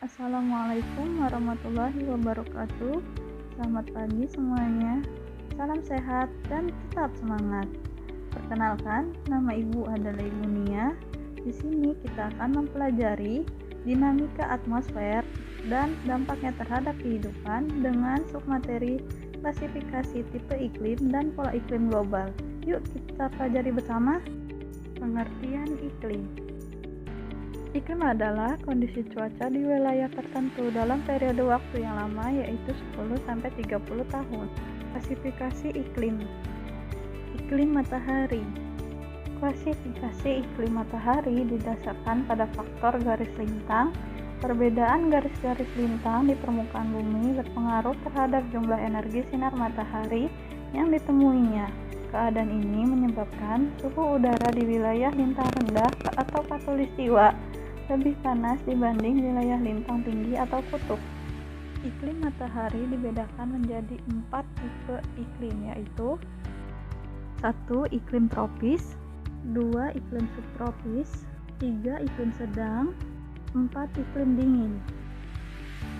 Assalamualaikum warahmatullahi wabarakatuh. Selamat pagi semuanya. Salam sehat dan tetap semangat. Perkenalkan, nama Ibu adalah Ibu Nia. Di sini kita akan mempelajari dinamika atmosfer dan dampaknya terhadap kehidupan dengan submateri klasifikasi tipe iklim dan pola iklim global. Yuk kita pelajari bersama. Pengertian iklim. Iklim adalah kondisi cuaca di wilayah tertentu dalam periode waktu yang lama, yaitu 10-30 tahun. Klasifikasi iklim. Iklim matahari. Klasifikasi iklim matahari didasarkan pada faktor garis lintang. Perbedaan garis-garis lintang di permukaan bumi berpengaruh terhadap jumlah energi sinar matahari yang ditemuinya. Keadaan ini menyebabkan suhu udara di wilayah lintang rendah atau khatulistiwa lebih panas dibanding wilayah lintang tinggi atau kutub. Iklim matahari dibedakan menjadi 4 tipe iklim, yaitu 1. Iklim tropis, 2. Iklim subtropis, 3. Iklim sedang, 4. Iklim dingin.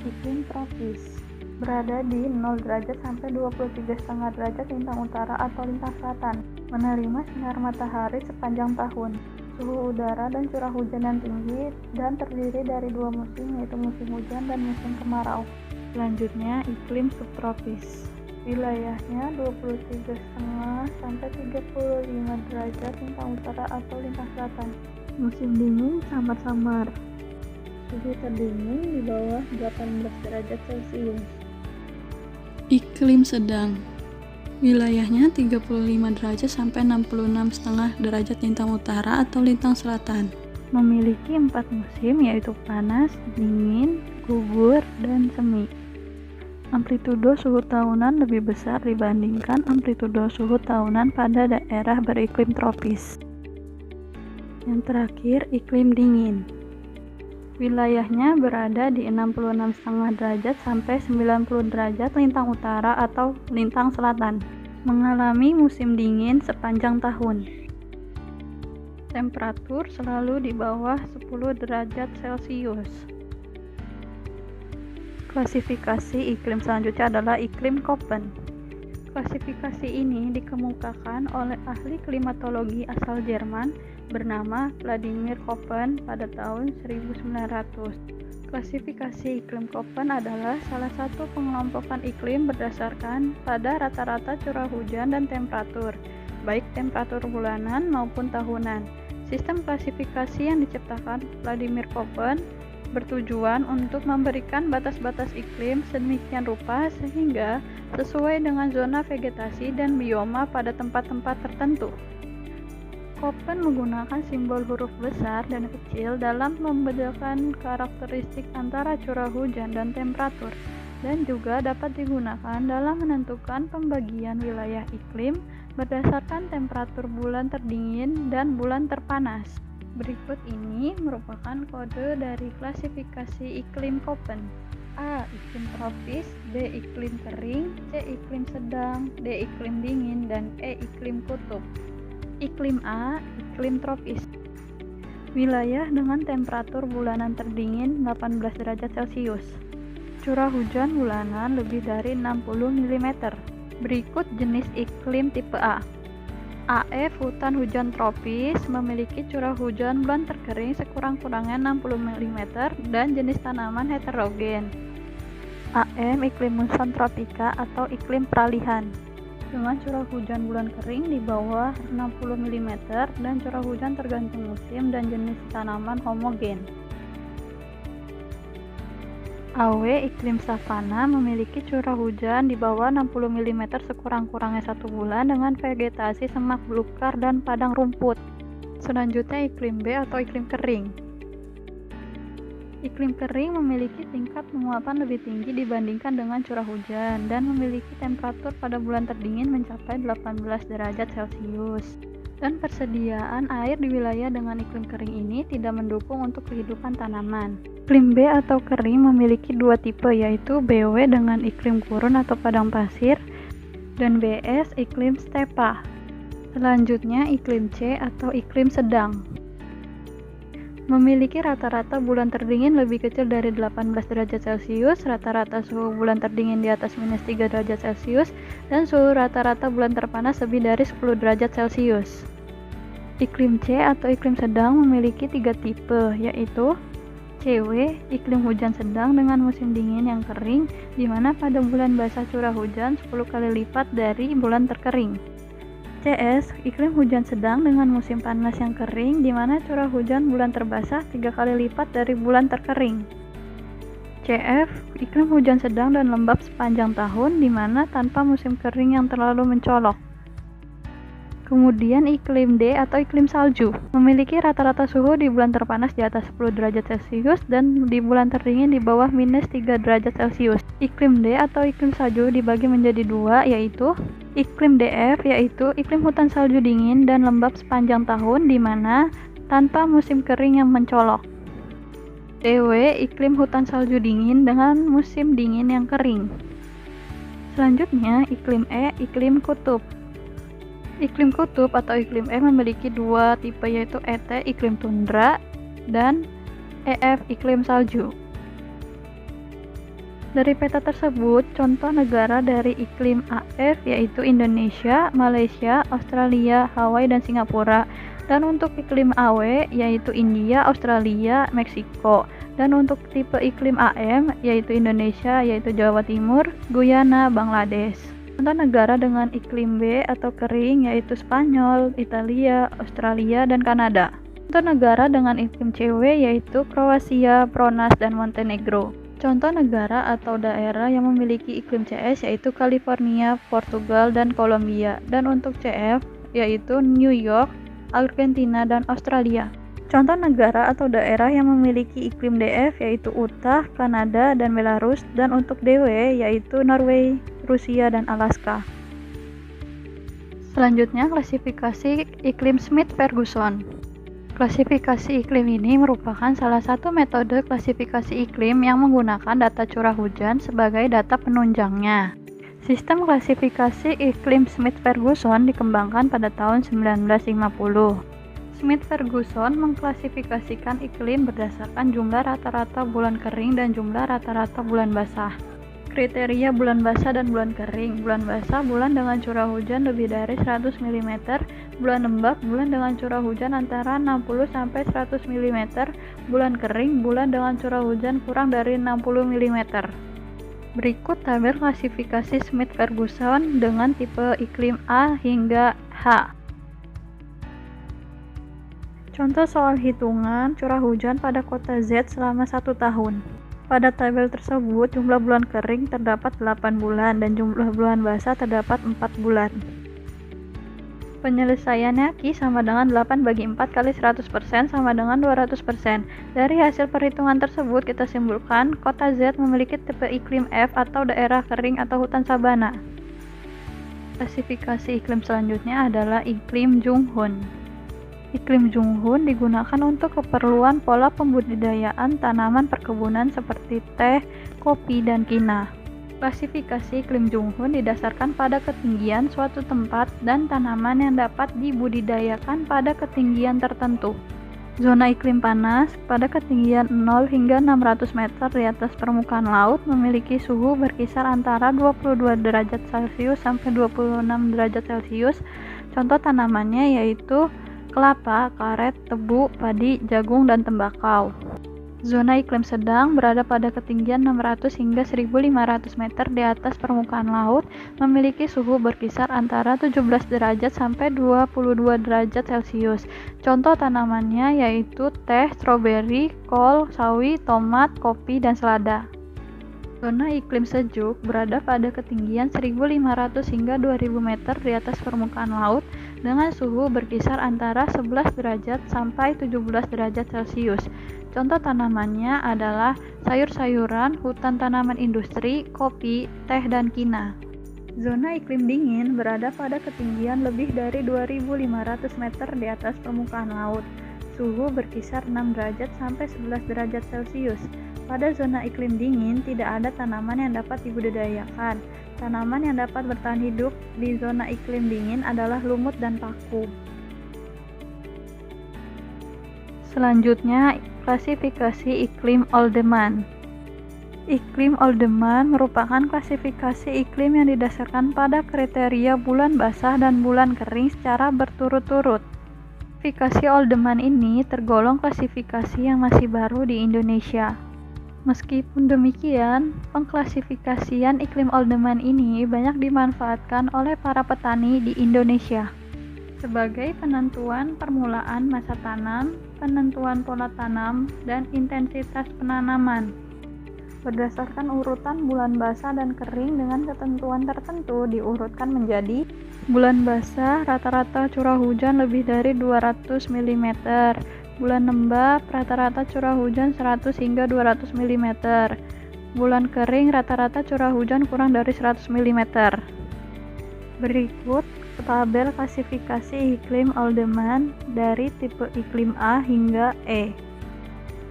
Iklim tropis berada di 0 derajat sampai 23,5 derajat lintang utara atau lintang selatan, menerima sinar matahari sepanjang tahun. Suhu udara dan curah hujan yang tinggi dan terdiri dari 2 musim, yaitu musim hujan dan musim kemarau. Selanjutnya, iklim subtropis. Wilayahnya 23,5 sampai 35 derajat lintang utara atau lintang selatan. Musim dingin samar-samar. Suhu terdingin di bawah 18 derajat Celcius. Iklim sedang. Wilayahnya 35 derajat sampai 66,5 derajat lintang utara atau lintang selatan. Memiliki 4 musim, yaitu panas, dingin, gugur, dan semi. Amplitudo suhu tahunan lebih besar dibandingkan amplitudo suhu tahunan pada daerah beriklim tropis. Yang terakhir, iklim dingin. Wilayahnya berada di 66,5 derajat sampai 90 derajat lintang utara atau lintang selatan. Mengalami musim dingin sepanjang tahun. Temperatur selalu di bawah 10 derajat Celcius. Klasifikasi iklim selanjutnya adalah iklim Köppen. Klasifikasi ini dikemukakan oleh ahli klimatologi asal Jerman bernama Vladimir Köppen pada tahun 1900. Klasifikasi iklim Köppen adalah salah satu pengelompokan iklim berdasarkan pada rata-rata curah hujan dan temperatur, baik temperatur bulanan maupun tahunan. Sistem klasifikasi yang diciptakan Vladimir Köppen bertujuan untuk memberikan batas-batas iklim sedemikian rupa sehingga sesuai dengan zona vegetasi dan bioma pada tempat-tempat tertentu. Köppen menggunakan simbol huruf besar dan kecil dalam membedakan karakteristik antara curah hujan dan temperatur, dan juga dapat digunakan dalam menentukan pembagian wilayah iklim berdasarkan temperatur bulan terdingin dan bulan terpanas. Berikut ini merupakan kode dari klasifikasi iklim Köppen. A. Iklim tropis, B. Iklim kering, C. Iklim sedang, D. Iklim dingin, dan E. Iklim kutub. Iklim A. Iklim tropis. Wilayah dengan temperatur bulanan terdingin 18 derajat Celcius. Curah hujan bulanan lebih dari 60 mm. Berikut jenis iklim tipe A. AF hutan hujan tropis memiliki curah hujan bulan terkering sekurang-kurangnya 60 mm dan jenis tanaman heterogen. AM iklim muson tropika atau iklim peralihan dengan curah hujan bulan kering di bawah 60 mm dan curah hujan tergantung musim dan jenis tanaman homogen. AW iklim savana memiliki curah hujan di bawah 60 mm sekurang-kurangnya 1 bulan dengan vegetasi semak belukar dan padang rumput. Selanjutnya iklim B atau iklim kering. Iklim kering memiliki tingkat penguapan lebih tinggi dibandingkan dengan curah hujan dan memiliki temperatur pada bulan terdingin mencapai 18 derajat Celcius. Dan persediaan air di wilayah dengan iklim kering ini tidak mendukung untuk kehidupan tanaman. Iklim B atau kering memiliki 2 tipe, yaitu BW dengan iklim gurun atau padang pasir dan BS iklim stepa. Selanjutnya iklim C atau iklim sedang. Memiliki rata-rata bulan terdingin lebih kecil dari 18 derajat Celcius, rata-rata suhu bulan terdingin di atas -3 derajat Celcius, dan suhu rata-rata bulan terpanas lebih dari 10 derajat Celcius. Iklim C atau iklim sedang memiliki 3 tipe, yaitu CW, iklim hujan sedang dengan musim dingin yang kering, di mana pada bulan basah curah hujan 10 kali lipat dari bulan terkering. CS, iklim hujan sedang dengan musim panas yang kering, di mana curah hujan bulan terbasah 3 kali lipat dari bulan terkering. CF, iklim hujan sedang dan lembab sepanjang tahun, di mana tanpa musim kering yang terlalu mencolok. Kemudian iklim D atau iklim salju, memiliki rata-rata suhu di bulan terpanas di atas 10 derajat Celcius dan di bulan terdingin di bawah -3 derajat Celcius. Iklim D atau iklim salju dibagi menjadi dua, yaitu iklim DF, yaitu iklim hutan salju dingin dan lembab sepanjang tahun, di mana tanpa musim kering yang mencolok. DW, iklim hutan salju dingin dengan musim dingin yang kering. Selanjutnya, iklim E, iklim kutub. Iklim kutub atau iklim E memiliki dua tipe, yaitu ET, iklim tundra, dan EF, iklim salju. Dari peta tersebut, contoh negara dari iklim AF yaitu Indonesia, Malaysia, Australia, Hawaii, dan Singapura. Dan untuk iklim AW yaitu India, Australia, Meksiko. Dan untuk tipe iklim AM yaitu Indonesia, yaitu Jawa Timur, Guyana, Bangladesh. Contoh negara dengan iklim B atau kering yaitu Spanyol, Italia, Australia, dan Kanada. Contoh negara dengan iklim CW yaitu Kroasia, Pronas, dan Montenegro. Contoh negara atau daerah yang memiliki iklim CS yaitu California, Portugal, dan Kolombia. Dan untuk CF yaitu New York, Argentina, dan Australia. Contoh negara atau daerah yang memiliki iklim DF yaitu Utah, Kanada, dan Belarus. Dan untuk DW yaitu Norway, Rusia, dan Alaska. Selanjutnya klasifikasi iklim Smith-Ferguson. Klasifikasi iklim ini merupakan salah satu metode klasifikasi iklim yang menggunakan data curah hujan sebagai data penunjangnya. Sistem klasifikasi iklim Smith-Ferguson dikembangkan pada tahun 1950. Smith-Ferguson mengklasifikasikan iklim berdasarkan jumlah rata-rata bulan kering dan jumlah rata-rata bulan basah. Kriteria bulan basah dan bulan kering. Bulan basah, bulan dengan curah hujan lebih dari 100 mm. Bulan lembab, bulan dengan curah hujan antara 60-100 mm. Bulan kering, bulan dengan curah hujan kurang dari 60 mm. Berikut tabel klasifikasi Smith-Ferguson dengan tipe iklim A hingga H. Contoh soal hitungan curah hujan pada kota Z selama 1 tahun. Pada tabel tersebut, jumlah bulan kering terdapat 8 bulan dan jumlah bulan basah terdapat 4 bulan. Penyelesaiannya Q sama dengan 8 bagi 4 kali 100% sama dengan 200%. Dari hasil perhitungan tersebut, kita simpulkan kota Z memiliki tipe iklim F atau daerah kering atau hutan sabana. Klasifikasi iklim selanjutnya adalah iklim Junghun. Iklim Junghun digunakan untuk keperluan pola pembudidayaan tanaman perkebunan seperti teh, kopi, dan kina. Klasifikasi iklim Junghun didasarkan pada ketinggian suatu tempat dan tanaman yang dapat dibudidayakan pada ketinggian tertentu. Zona iklim panas pada ketinggian 0 hingga 600 meter di atas permukaan laut memiliki suhu berkisar antara 22 derajat Celcius sampai 26 derajat Celcius. Contoh tanamannya yaitu kelapa, karet, tebu, padi, jagung, dan tembakau. Zona iklim sedang berada pada ketinggian 600 hingga 1500 meter di atas permukaan laut, memiliki suhu berkisar antara 17 derajat sampai 22 derajat Celcius. Contoh tanamannya yaitu teh, stroberi, kol, sawi, tomat, kopi, dan selada. Zona iklim sejuk berada pada ketinggian 1500 hingga 2000 meter di atas permukaan laut dengan suhu berkisar antara 11 derajat sampai 17 derajat Celcius. Contoh tanamannya adalah sayur-sayuran, hutan tanaman industri, kopi, teh, dan kina. Zona iklim dingin berada pada ketinggian lebih dari 2500 meter di atas permukaan laut. Suhu berkisar 6 derajat sampai 11 derajat Celcius. Pada zona iklim dingin tidak ada tanaman yang dapat dibudidayakan. Tanaman yang dapat bertahan hidup di zona iklim dingin adalah lumut dan paku. Selanjutnya, klasifikasi iklim Oldeman. Iklim Oldeman merupakan klasifikasi iklim yang didasarkan pada kriteria bulan basah dan bulan kering secara berturut-turut. Klasifikasi Oldeman ini tergolong klasifikasi yang masih baru di Indonesia. Meskipun demikian, pengklasifikasian iklim Oldeman ini banyak dimanfaatkan oleh para petani di Indonesia sebagai penentuan permulaan masa tanam, penentuan pola tanam, dan intensitas penanaman. Berdasarkan urutan bulan basah dan kering dengan ketentuan tertentu diurutkan menjadi bulan basah rata-rata curah hujan lebih dari 200 mm, bulan lembab rata-rata curah hujan 100 hingga 200 mm, bulan kering rata-rata curah hujan kurang dari 100 mm. Berikut tabel klasifikasi iklim Oldeman dari tipe iklim A hingga E.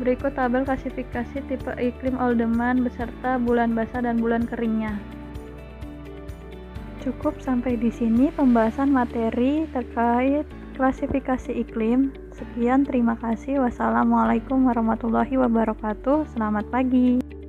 Berikut tabel klasifikasi tipe iklim Oldeman beserta bulan basah dan bulan keringnya. Cukup sampai di sini pembahasan materi terkait klasifikasi iklim. Sekian, terima kasih. Wassalamualaikum warahmatullahi wabarakatuh. Selamat pagi.